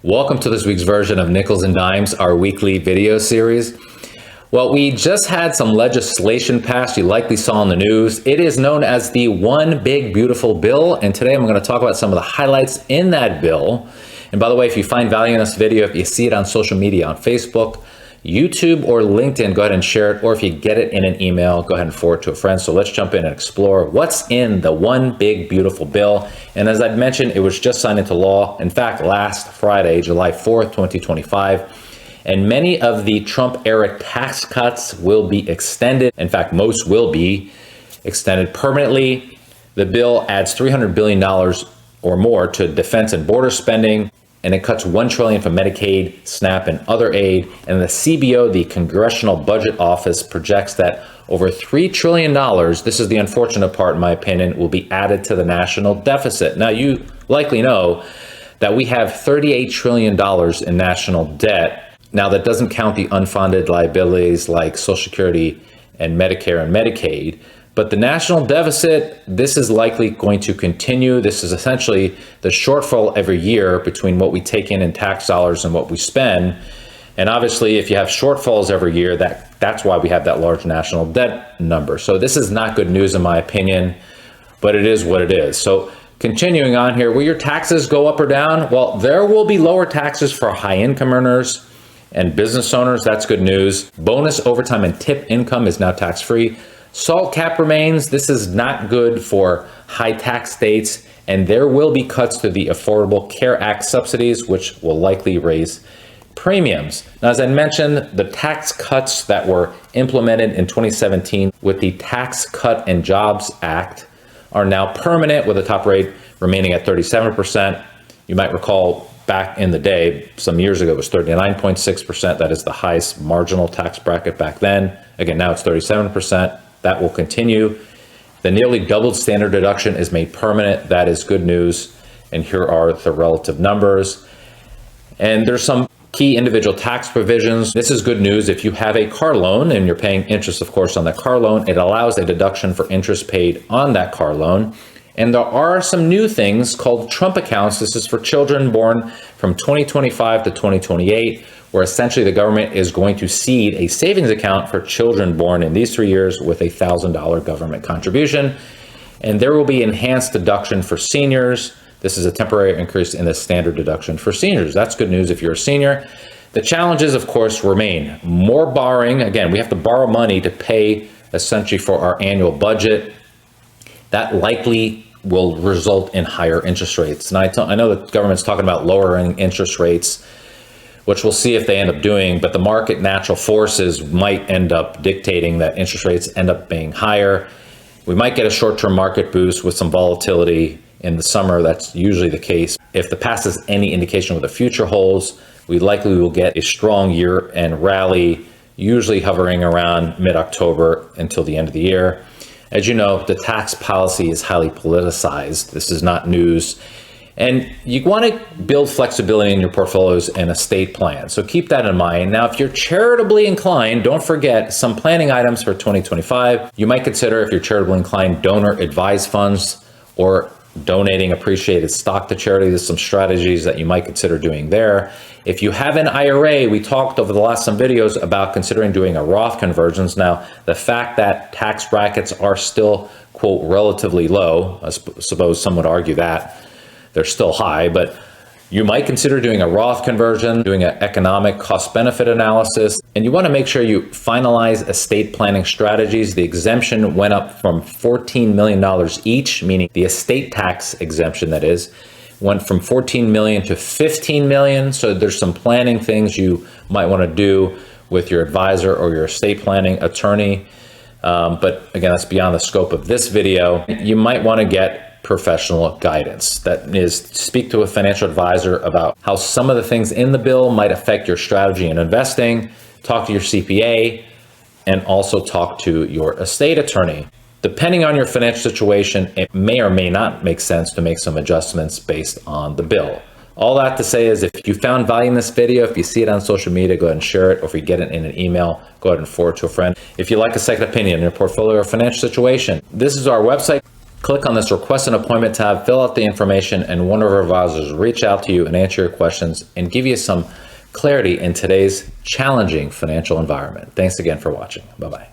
Welcome to this week's version of Nickels and Dimes, our weekly video series. Well, we just had some legislation passed you likely saw in the news. It is known as the One Big Beautiful Bill, and today I'm going to talk about some of the highlights in that bill. And by the way, if you find value in this video, if you see it on social media, on Facebook, YouTube, or LinkedIn, go ahead and share it. Or if you get it in an email, go ahead and forward it to a friend. So let's jump in and explore what's in the One Big Beautiful Bill. And as I'd mentioned, it was just signed into law. In fact, last Friday, July 4th, 2025. And many of the Trump-era tax cuts will be extended. In fact, most will be extended permanently. The bill adds $300 billion or more to defense and border spending. And it cuts $1 trillion from Medicaid, SNAP, and other aid. And the CBO, the Congressional Budget Office, projects that over $3 trillion, this is the unfortunate part in my opinion, will be added to the national deficit. Now, you likely know that we have $38 trillion in national debt. Now, that doesn't count the unfunded liabilities like Social Security and Medicare and Medicaid. But the national deficit, this is likely going to continue. This is essentially the shortfall every year between what we take in tax dollars and what we spend. And obviously, if you have shortfalls every year, that's why we have that large national debt number. So this is not good news in my opinion, but it is what it is. So continuing on here, will your taxes go up or down? Well, there will be lower taxes for high income earners and business owners. That's good news. Bonus, overtime, and tip income is now tax-free. SALT cap remains. This is not good for high tax states, and there will be cuts to the Affordable Care Act subsidies, which will likely raise premiums. Now, as I mentioned, the tax cuts that were implemented in 2017 with the Tax Cut and Jobs Act are now permanent, with the top rate remaining at 37%. You might recall back in the day, some years ago, it was 39.6%. That is the highest marginal tax bracket back then. Again, now it's 37%. That will continue. The nearly doubled standard deduction is made permanent. That is good news. And here are the relative numbers. And there's some key individual tax provisions. This is good news. If you have a car loan and you're paying interest, of course, on that car loan, it allows a deduction for interest paid on that car loan. And there are some new things called Trump accounts. This is for children born from 2025 to 2028, where essentially the government is going to seed a savings account for children born in these 3 years with a $1,000 government contribution. And there will be enhanced deduction for seniors. This is a temporary increase in the standard deduction for seniors. That's good news if you're a senior. The challenges, of course, remain. More borrowing. Again, we have to borrow money to pay essentially for our annual budget. That likely will result in higher interest rates. And I know the government's talking about lowering interest rates, which we'll see if they end up doing, but the market natural forces might end up dictating that interest rates end up being higher. We might get a short-term market boost with some volatility in the summer. That's usually the case. If the past is any indication of what the future holds, we likely will get a strong year-end rally, usually hovering around mid-October until the end of the year. As you know, the tax policy is highly politicized. This is not news. And you want to build flexibility in your portfolios and estate plan. So keep that in mind. Now, if you're charitably inclined, don't forget some planning items for 2025. You might consider, if you're charitably inclined, donor advised funds or donating appreciated stock to charity. There's some strategies that you might consider doing there. If you have an IRA, we talked over the last some videos about considering doing a Roth conversions. Now, the fact that tax brackets are still, quote, relatively low, I suppose some would argue that they're still high, but you might consider doing a Roth conversion, doing an economic cost-benefit analysis, and you want to make sure you finalize estate planning strategies. The exemption went up from $14 million each, meaning the estate tax exemption, that is, went from $14 million to $15 million. So there's some planning things you might want to do with your advisor or your estate planning attorney. But again, that's beyond the scope of this video. You might want to get professional guidance. That is, speak to a financial advisor about how some of the things in the bill might affect your strategy in investing. Talk to your CPA and also talk to your estate attorney. Depending on your financial situation, it may or may not make sense to make some adjustments based on the bill. All that to say is, if you found value in this video, if you see it on social media, go ahead and share it. Or if you get it in an email, go ahead and forward it to a friend. If you like a second opinion in your portfolio or financial situation, this is our website. Click on this Request an Appointment tab, fill out the information, and one of our advisors will reach out to you and answer your questions and give you some clarity in today's challenging financial environment. Thanks again for watching. Bye-bye.